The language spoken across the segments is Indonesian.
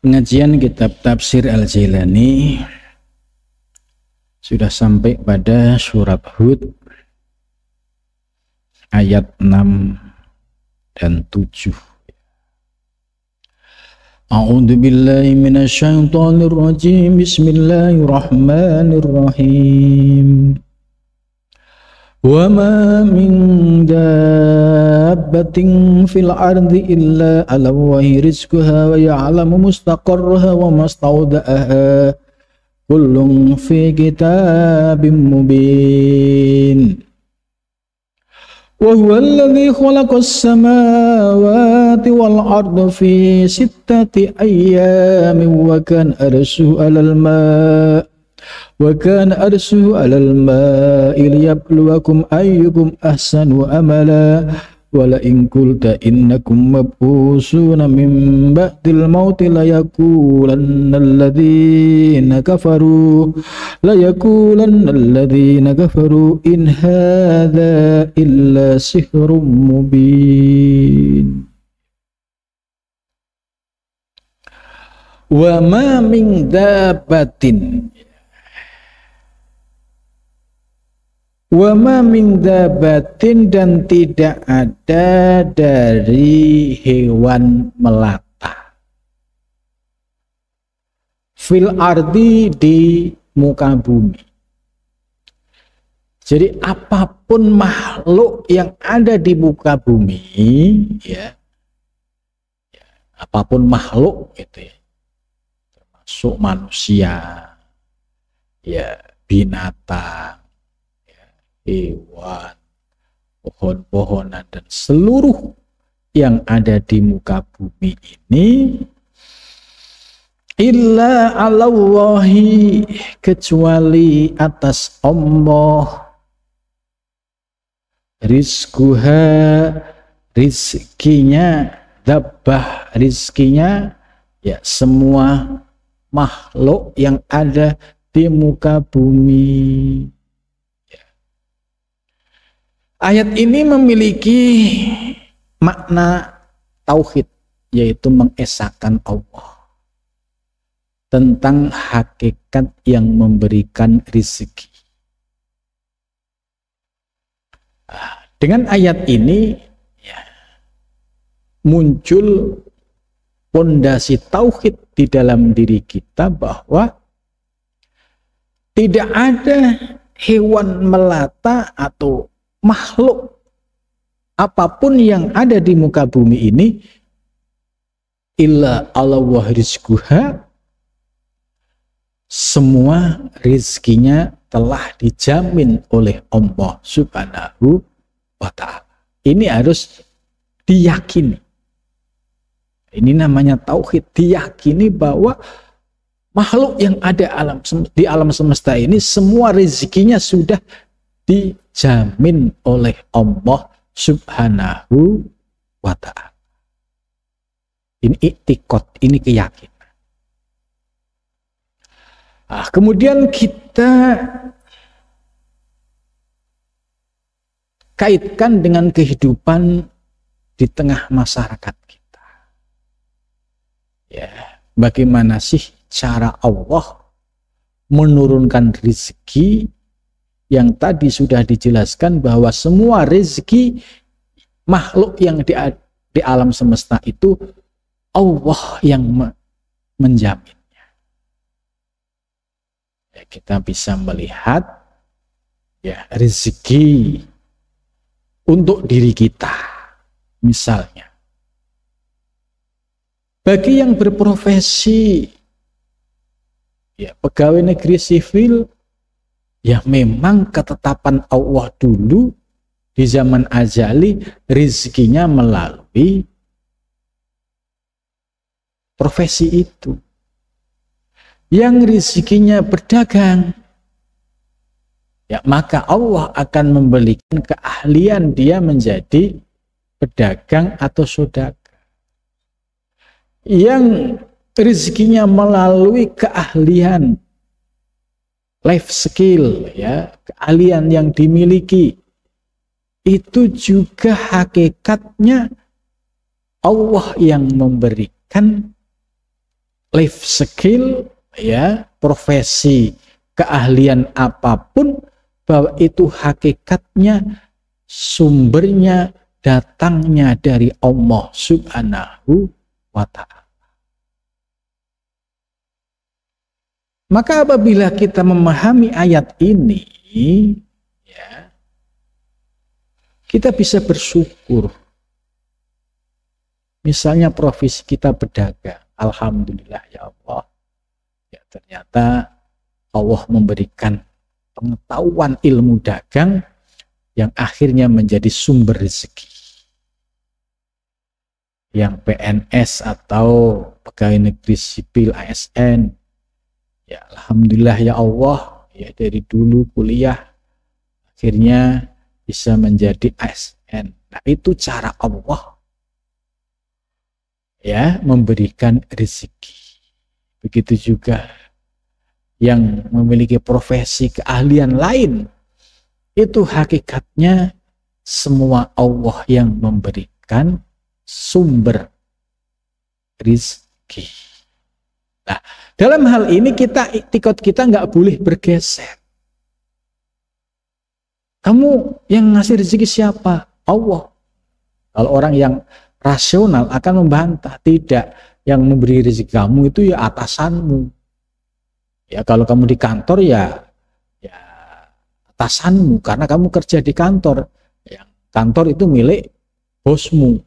Pengajian kitab tafsir Al-Jailani sudah sampai pada surat Hud ayat 6 dan 7. A'udzu billahi minasyaitonir rajim. Bismillahirrahmanirrahim. Wa ma min dabbatin fil ardi illa 'ala Allahi rizquha wa ya'lamu mustaqarraha wa mustawda'aha kullun fi kitabim mubin. Wa huwa alladhi khalaqas samawati wal arda fi sittati ayyamin wa kana arshuhu 'alal ma' وَكَانَ أَرْسُهُ عَلَى الْمَاءِ لِيَبْلُوَكُمْ أَيُّكُمْ أَحْسَنُ عَمَلًا وَلَئِنْ قُلْتَ إِنَّكُمْ مَبْعُوثُونَ مِنْ بَعْدِ الْمَوْتِ لَيَقُولَنَّ الَّذِينَ كَفَرُوا إِنْ هَذَا إِلَّا سِحْرٌ مُبِينٌ. وَمَا مِنْ دَابَّةٍ Wa ma min dabatin, dan tidak ada dari hewan melata fil ardi, di muka bumi. Jadi apapun makhluk yang ada di muka bumi, ya apapun makhluk gitu ya, termasuk manusia, ya binatang, hewan, pohon-pohonan, dan seluruh yang ada di muka bumi ini, illa 'alallahi, kecuali atas Allah, rizquha, rizkinya, dabbah, rizkinya, ya semua makhluk yang ada di muka bumi. Ayat ini memiliki makna tauhid, yaitu mengesahkan Allah tentang hakikat yang memberikan rezeki. Dengan ayat ini ya, muncul pondasi tauhid di dalam diri kita, bahwa tidak ada hewan melata atau makhluk apapun yang ada di muka bumi ini illa 'alallahi rizquha, semua rizkinya telah dijamin oleh Allah Subhanahu wa ta'ala. Ini harus diyakini. Ini namanya tauhid, diyakini bahwa makhluk yang ada di alam semesta ini semua rezekinya sudah dijamin oleh Allah Subhanahu wa ta'ala. Ini i'tiqad, ini keyakinan. Kemudian kita kaitkan dengan kehidupan di tengah masyarakat kita. Ya, bagaimana sih cara Allah menurunkan rezeki, yang tadi sudah dijelaskan bahwa semua rezeki makhluk yang di alam semesta itu Allah yang menjaminnya. Ya, kita bisa melihat ya rezeki untuk diri kita. Misalnya, bagi yang berprofesi ya pegawai negeri sivil, ya memang ketetapan Allah dulu di zaman azali rezekinya melalui profesi itu. Yang rezekinya berdagang, ya maka Allah akan memberikan keahlian dia menjadi pedagang atau saudagar. Yang rezekinya melalui keahlian, life skill, ya keahlian yang dimiliki, itu juga hakikatnya Allah yang memberikan life skill, ya, profesi, keahlian apapun, bahwa itu hakikatnya sumbernya datangnya dari Allah Subhanahu wa Ta'ala. Maka apabila kita memahami ayat ini, ya, kita bisa bersyukur. Misalnya profesi kita berdagang, alhamdulillah ya Allah, ya, ternyata Allah memberikan pengetahuan ilmu dagang yang akhirnya menjadi sumber rezeki. Yang PNS atau pegawai negeri sipil ASN, ya alhamdulillah ya Allah, ya dari dulu kuliah akhirnya bisa menjadi ASN. Nah, itu cara Allah, ya, memberikan rezeki. Begitu juga yang memiliki profesi keahlian lain, itu hakikatnya semua Allah yang memberikan sumber rezeki. Nah, dalam hal ini iktikad kita nggak boleh bergeser. Kamu yang ngasih rezeki siapa? Allah. Kalau orang yang rasional akan membantah, tidak, yang memberi rezeki kamu itu ya atasanmu. Ya kalau kamu di kantor ya atasanmu, karena kamu kerja di kantor. Yang kantor itu milik bosmu.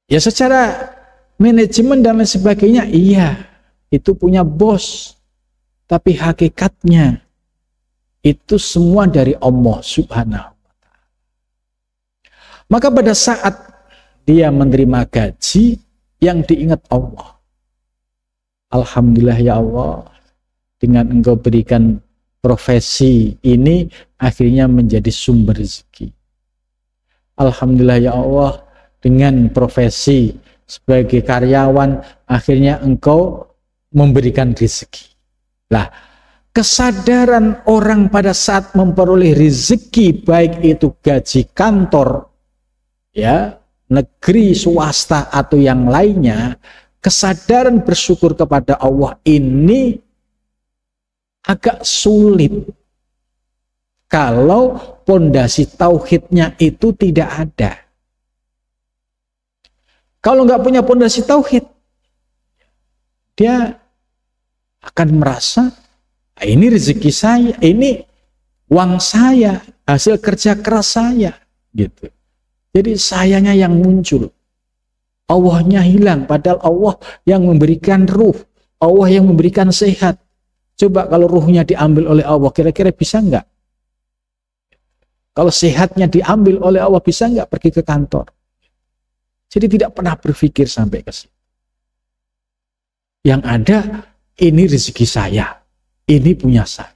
Ya secara manajemen dan lain sebagainya, iya, itu punya bos. Tapi hakikatnya itu semua dari Allah Subhanahu wa Ta'ala. Maka pada saat dia menerima gaji, yang diingat Allah. Alhamdulillah ya Allah, dengan Engkau berikan profesi ini akhirnya menjadi sumber rezeki. Alhamdulillah ya Allah, dengan profesi sebagai karyawan akhirnya Engkau memberikan rezeki. Lah, kesadaran orang pada saat memperoleh rezeki, baik itu gaji kantor, ya, negeri, swasta atau yang lainnya, kesadaran bersyukur kepada Allah ini agak sulit kalau pondasi tauhidnya itu tidak ada. Kalau nggak punya pondasi tauhid, dia akan merasa ini rezeki saya, ini uang saya, hasil kerja keras saya, gitu. Jadi sayanya yang muncul, Allahnya hilang, padahal Allah yang memberikan ruh, Allah yang memberikan sehat. Coba kalau ruhnya diambil oleh Allah, kira-kira bisa nggak? Kalau sehatnya diambil oleh Allah, bisa nggak pergi ke kantor? Jadi tidak pernah berpikir sampai ke situ. Yang ada, ini rezeki saya, ini punya saya.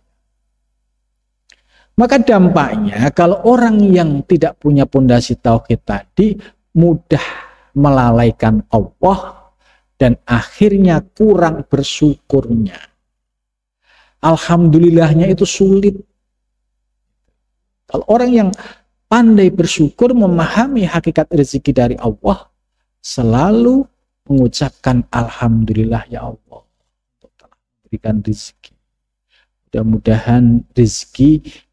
Maka dampaknya kalau orang yang tidak punya pondasi tauhid tadi mudah melalaikan Allah dan akhirnya kurang bersyukurnya. Alhamdulillahnya itu sulit. Kalau orang yang pandai bersyukur, memahami hakikat rezeki dari Allah, selalu mengucapkan alhamdulillah ya Allah untuk telah memberikan rezeki. Mudah-mudahan rezeki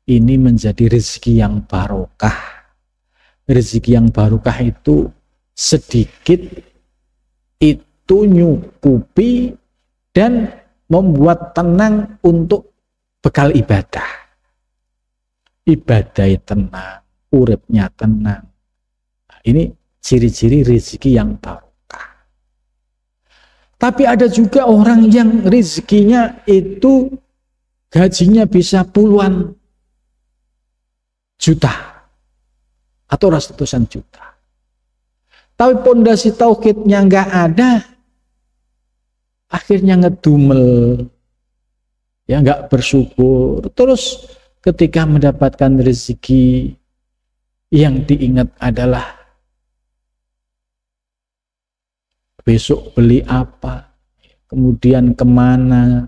ini menjadi rezeki yang barokah. Rezeki yang barokah itu sedikit itu nyukupi dan membuat tenang untuk bekal ibadah. Ibadah tenang, uripnya tenang. Nah, ini ciri-ciri rezeki yang barokah. Tapi ada juga orang yang rezekinya itu gajinya bisa puluhan juta atau ratusan juta. Tapi pondasi tauhidnya nggak ada, akhirnya ngedumel, ya nggak bersyukur. Terus ketika mendapatkan rezeki, yang diingat adalah besok beli apa, kemudian kemana.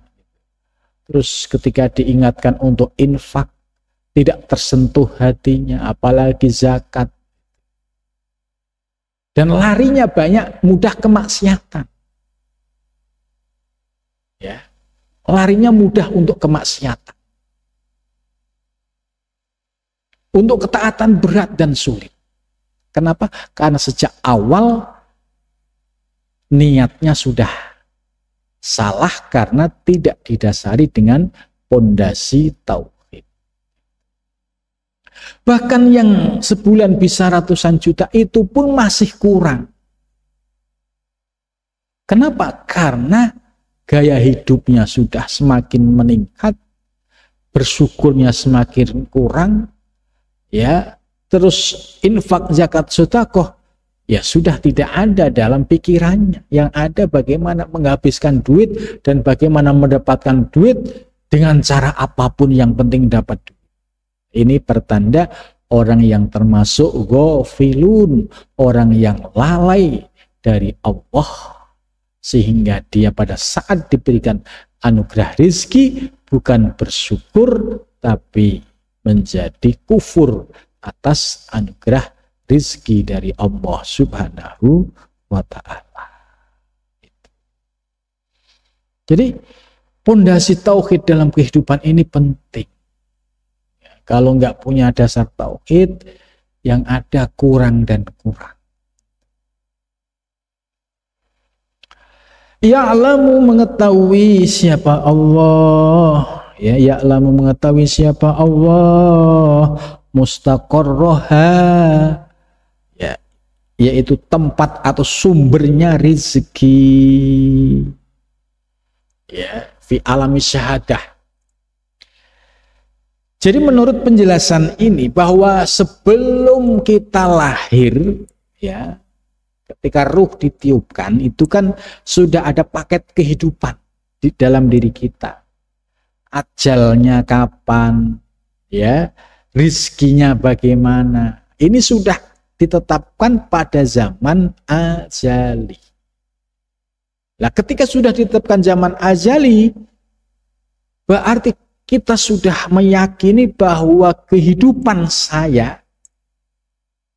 Terus ketika diingatkan untuk infak, tidak tersentuh hatinya, apalagi zakat. Dan larinya banyak, mudah kemaksiatan. larinya mudah untuk kemaksiatan. Untuk ketaatan berat dan sulit. Kenapa? Karena sejak awal niatnya sudah salah karena tidak didasari dengan pondasi tauhid. Bahkan yang sebulan bisa ratusan juta itu pun masih kurang. Kenapa? Karena gaya hidupnya sudah semakin meningkat, bersyukurnya semakin kurang, ya, terus infak, zakat, sedekah ya sudah tidak ada dalam pikirannya. Yang ada bagaimana menghabiskan duit dan bagaimana mendapatkan duit dengan cara apapun, yang penting dapat duit. Ini pertanda orang yang termasuk ghafilun, orang yang lalai dari Allah, sehingga dia pada saat diberikan anugerah rizki bukan bersyukur tapi menjadi kufur atas anugerah rizki dari Allah Subhanahu wa ta'ala. Jadi pondasi tauhid dalam kehidupan ini penting. Kalau nggak punya dasar tauhid, yang ada kurang dan kurang. Ya'lamu mengetahui siapa Allah, ya, ya'lamu mengetahui siapa Allah, mustaqarroha, ya, yaitu tempat atau sumbernya rezeki, ya, fi alami syahadah. Jadi menurut penjelasan ini bahwa sebelum kita lahir, ya, ketika ruh ditiupkan itu kan sudah ada paket kehidupan di dalam diri kita. Ajalnya kapan, ya, rizkinya bagaimana. Ini sudah ditetapkan pada zaman azali. Nah, ketika sudah ditetapkan zaman azali, berarti kita sudah meyakini bahwa kehidupan saya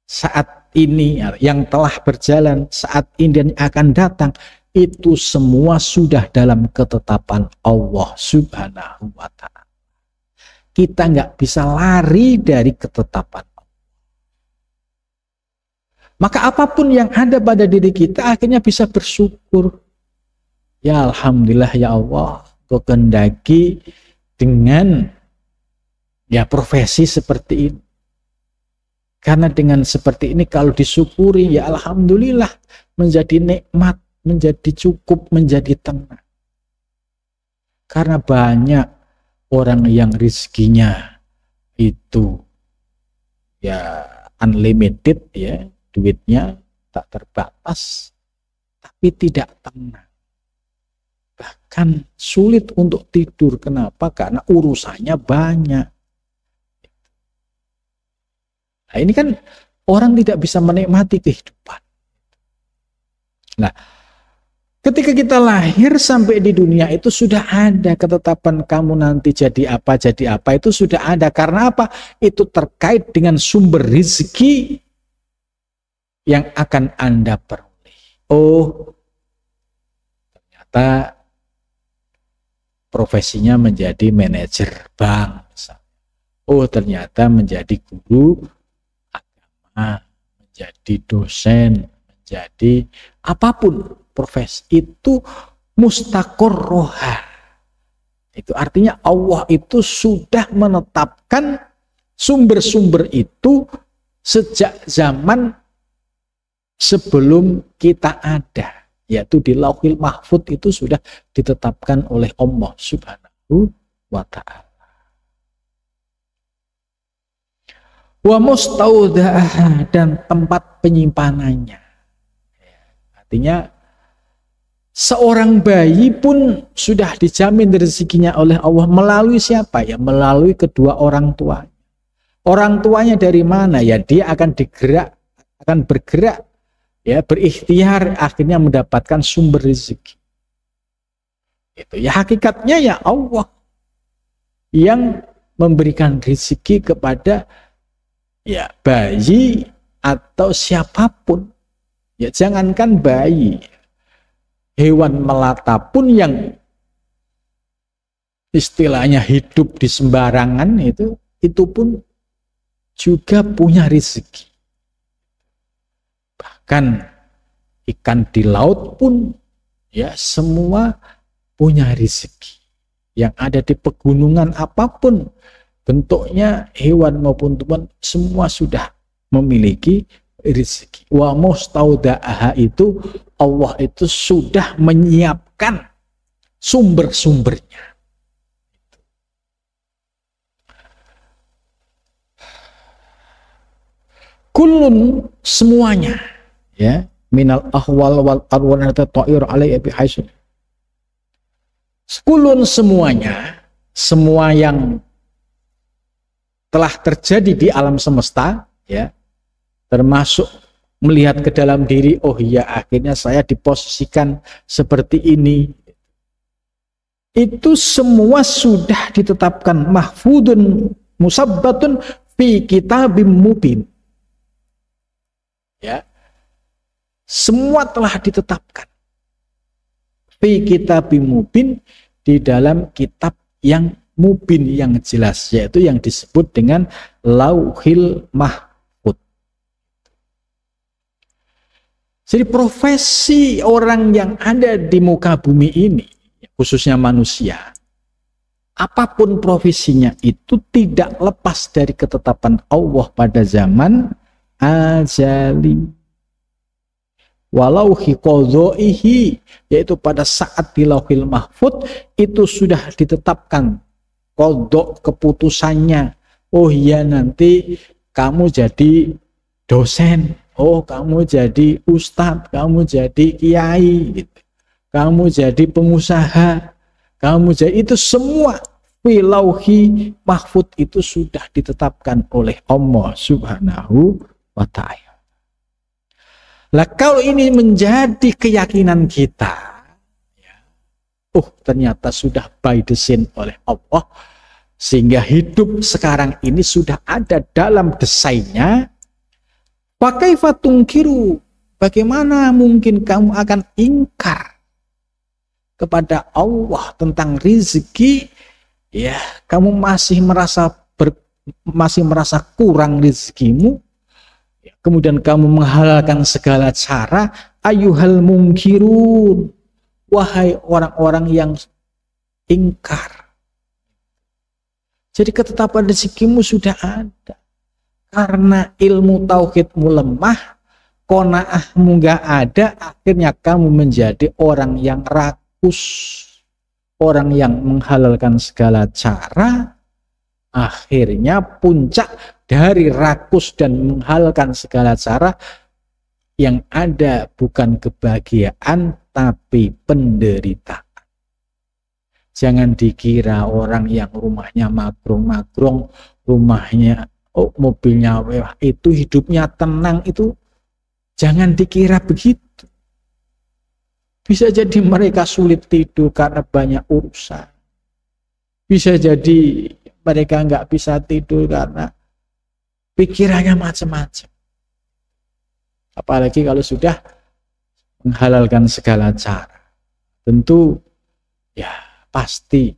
saat ini yang telah berjalan, saat ini dan akan datang, itu semua sudah dalam ketetapan Allah Subhanahu wa ta'ala. Kita nggak bisa lari dari ketetapan Allah. Maka apapun yang ada pada diri kita akhirnya bisa bersyukur. Ya alhamdulillah ya Allah, Kau kehendaki dengan ya profesi seperti ini. Karena dengan seperti ini kalau disyukuri ya alhamdulillah, menjadi nikmat, menjadi cukup, menjadi tenang. Karena banyak orang yang rizkinya itu ya unlimited, ya, duitnya tak terbatas, tapi tidak tenang. Bahkan sulit untuk tidur. Kenapa? Karena urusannya banyak. Nah, ini kan orang tidak bisa menikmati kehidupan. Nah, ketika kita lahir sampai di dunia itu sudah ada ketetapan kamu nanti jadi apa, itu sudah ada. Karena apa? Itu terkait dengan sumber rezeki yang akan Anda peroleh. Oh, ternyata profesinya menjadi manajer bank misalnya. Oh, ternyata menjadi guru agama, menjadi dosen, menjadi apapun profesi itu mustaqarroha. Itu artinya Allah itu sudah menetapkan sumber-sumber itu sejak zaman sebelum kita ada, yaitu di Lauhil Mahfud itu sudah ditetapkan oleh Allah Subhanahu wa ta'ala. Wa mustaudah, dan tempat penyimpanannya. Artinya seorang bayi pun sudah dijamin rezekinya oleh Allah melalui siapa? Ya melalui kedua orang tuanya. Orang tuanya dari mana? Ya dia akan bergerak, ya berikhtiar, akhirnya mendapatkan sumber rezeki. Itu ya hakikatnya ya Allah yang memberikan rezeki kepada ya bayi atau siapapun. Ya jangankan bayi, hewan melata pun yang istilahnya hidup di sembarangan, itu pun juga punya rezeki. Bahkan ikan di laut pun ya semua punya rezeki. Yang ada di pegunungan apapun bentuknya, hewan maupun tumbuhan, semua sudah memiliki rezeki. Wa mustauda'aha itu Allah itu sudah menyiapkan sumber-sumbernya. Kullun semuanya, ya, minal ahwal wal arwan ta'ir alaihi bihaisun. Kullun semuanya, semua yang telah terjadi di alam semesta, ya, termasuk melihat ke dalam diri, oh iya akhirnya saya diposisikan seperti ini. Itu semua sudah ditetapkan, mahfudun musabbatun fi kitabim mubin. Ya, semua telah ditetapkan fi kitabim mubin, di dalam kitab yang mubin, yang jelas, yaitu yang disebut dengan lauhil mahfud. Jadi profesi orang yang ada di muka bumi ini, khususnya manusia, apapun profesinya, itu tidak lepas dari ketetapan Allah pada zaman ajali. Walauhi qadha'ihi, yaitu pada saat di lauhil mahfud itu sudah ditetapkan qadha, keputusannya. Oh iya, nanti kamu jadi dosen, oh kamu jadi ustadz, kamu jadi kiai, gitu. Kamu jadi pengusaha, kamu jadi, itu semua fi lauhi mahfud itu sudah ditetapkan oleh Allah Subhanahu wa ta'ala. Lah kalau ini menjadi keyakinan kita, ya, oh ternyata sudah by design oleh Allah, sehingga hidup sekarang ini sudah ada dalam desainnya, pakai fatungkiru, bagaimana mungkin kamu akan ingkar kepada Allah tentang rezeki, ya kamu masih merasa kurang rezekimu, ya, kemudian kamu menghalalkan segala cara, ayyuhal mungkirun, wahai orang-orang yang ingkar. Jadi ketetapan rezekimu sudah ada, karena ilmu tauhidmu lemah, qanaahmu nggak ada, akhirnya kamu menjadi orang yang rakus, orang yang menghalalkan segala cara. Akhirnya puncak dari rakus dan menghalalkan segala cara, yang ada bukan kebahagiaan tapi penderitaan. Jangan dikira orang yang rumahnya magrong-magrong, rumahnya, oh, mobilnya mewah, itu hidupnya tenang. Itu jangan dikira begitu. Bisa jadi mereka sulit tidur karena banyak urusan. Bisa jadi mereka nggak bisa tidur karena pikirannya macam-macam. Apalagi kalau sudah menghalalkan segala cara. Tentu ya pasti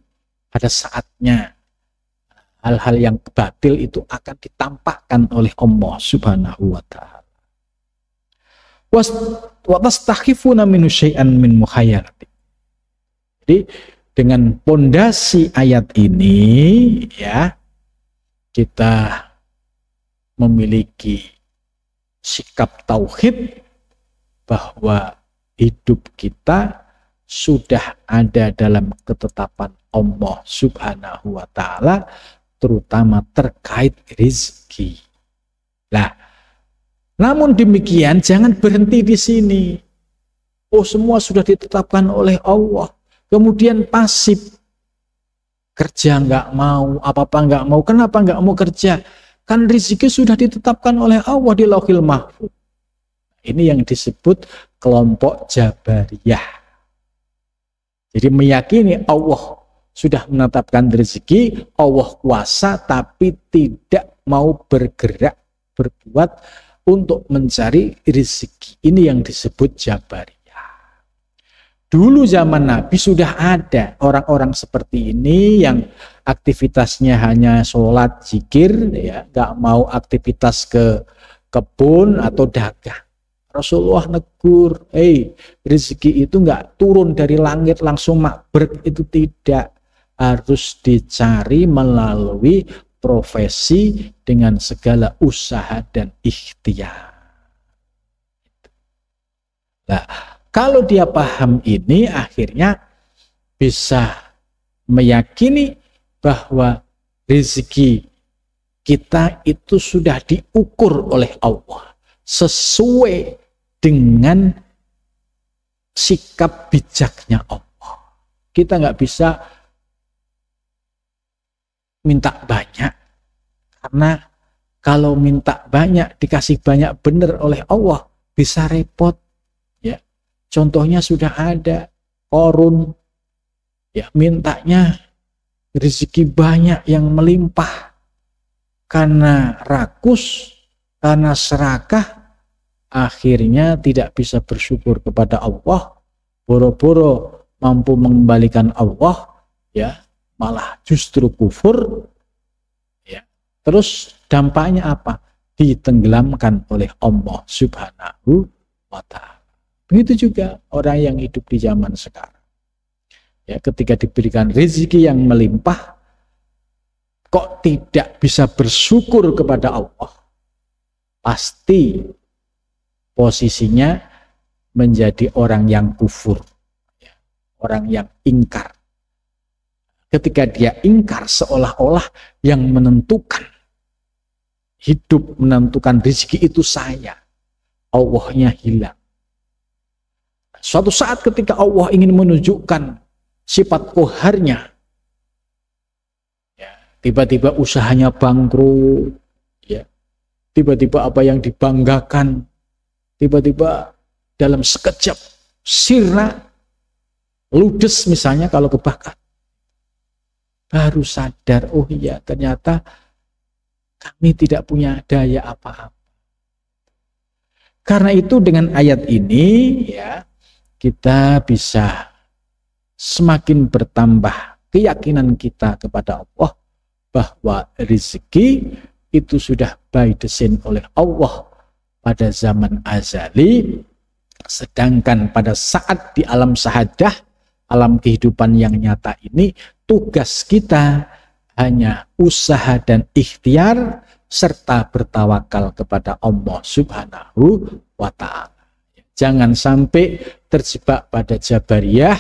pada saatnya hal-hal yang batil itu akan ditampakkan oleh Allah Subhanahu wa ta'ala. Wa tastakhifuna minhu syai'an min mukhayarati. Jadi dengan pondasi ayat ini, ya, kita memiliki sikap tauhid bahwa hidup kita sudah ada dalam ketetapan Allah Subhanahu wa ta'ala, terutama terkait rezeki. Nah, namun demikian jangan berhenti di sini. Oh, semua sudah ditetapkan oleh Allah, kemudian pasif, kerja nggak mau, apa-apa nggak mau. Kenapa nggak mau kerja? Kan rezeki sudah ditetapkan oleh Allah di Lauhil Mahfuz. Ini yang disebut kelompok Jabariyah. Jadi meyakini Allah sudah menetapkan rezeki, Allah kuasa, tapi tidak mau bergerak, berbuat untuk mencari rezeki. Ini yang disebut Jabariyah. Dulu zaman Nabi sudah ada orang-orang seperti ini yang aktivitasnya hanya sholat, zikir, ya, nggak mau aktivitas ke kebun atau dagang. Rasulullah negur, rezeki itu nggak turun dari langit langsung makber, itu tidak, harus dicari melalui profesi dengan segala usaha dan ikhtiar. Nah, kalau dia paham ini, akhirnya bisa meyakini bahwa rezeki kita itu sudah diukur oleh Allah sesuai dengan sikap bijaknya Allah. Kita nggak bisa minta banyak, karena kalau minta banyak dikasih banyak benar oleh Allah bisa repot. Ya, contohnya sudah ada Qarun, ya, mintanya rezeki banyak yang melimpah, karena rakus, karena serakah, akhirnya tidak bisa bersyukur kepada Allah, boro-boro mampu mengembalikan Allah, ya, malah justru kufur, ya. Terus dampaknya apa? Ditenggelamkan oleh Allah Subhanahu wa Ta'ala. Begitu juga orang yang hidup di zaman sekarang. Ya, ketika diberikan rezeki yang melimpah, kok tidak bisa bersyukur kepada Allah, pasti posisinya menjadi orang yang kufur, ya, orang yang ingkar. Ketika dia ingkar, seolah-olah yang menentukan hidup, menentukan rezeki itu saya, Allahnya hilang. Suatu saat ketika Allah ingin menunjukkan sifat qaharnya, ya, tiba-tiba usahanya bangkrut, ya, tiba-tiba apa yang dibanggakan, tiba-tiba dalam sekejap sirna, ludes misalnya kalau kebakar, baru sadar, oh iya ternyata kami tidak punya daya apa-apa. Karena itu dengan ayat ini, ya, kita bisa semakin bertambah keyakinan kita kepada Allah bahwa rezeki itu sudah by design oleh Allah pada zaman azali, sedangkan pada saat di alam sahadah, alam kehidupan yang nyata ini, tugas kita hanya usaha dan ikhtiar serta bertawakal kepada Allah Subhanahu wa Ta'ala. Jangan sampai terjebak pada Jabariyah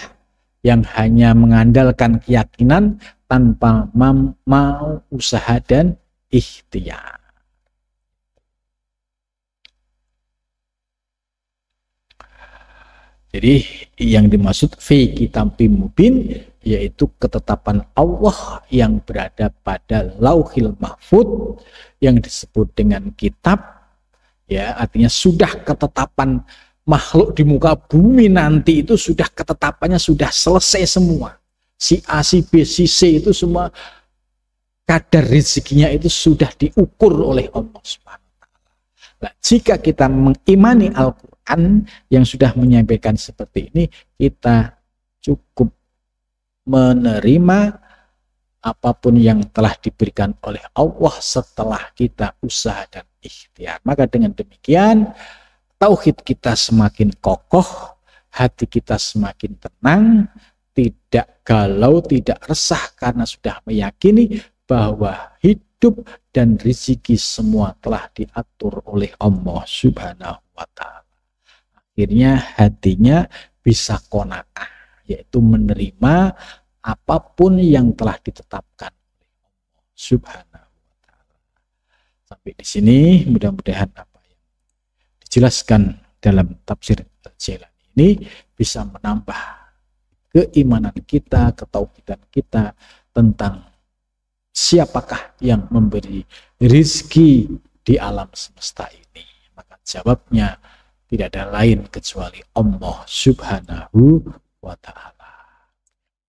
yang hanya mengandalkan keyakinan tanpa mau usaha dan ikhtiar. Jadi yang dimaksud fi kitabim mubin yaitu ketetapan Allah yang berada pada Lauhil Mahfud yang disebut dengan kitab, ya, artinya sudah ketetapan makhluk di muka bumi nanti itu sudah ketetapannya sudah selesai semua. Si A, si B, si C itu semua kadar rezekinya itu sudah diukur oleh Allah Subhanahu wa Ta'ala. Nah, jika kita mengimani Al-Quran yang sudah menyampaikan seperti ini, kita cukup menerima apapun yang telah diberikan oleh Allah setelah kita usaha dan ikhtiar. Maka dengan demikian tauhid kita semakin kokoh, hati kita semakin tenang, tidak galau, tidak resah karena sudah meyakini bahwa hidup dan rezeki semua telah diatur oleh Allah Subhanahu wa Ta'ala. Akhirnya hatinya bisa qanaah, yaitu menerima apapun yang telah ditetapkan oleh Allah Subhanahu wa Ta'ala. Sampai di sini mudah-mudahan apa yang dijelaskan dalam tafsir Al-Jailani ini bisa menambah keimanan kita, ketauhidan kita tentang siapakah yang memberi rezeki di alam semesta ini. Maka jawabnya tidak ada lain kecuali Allah Subhanahu wa Ta'ala.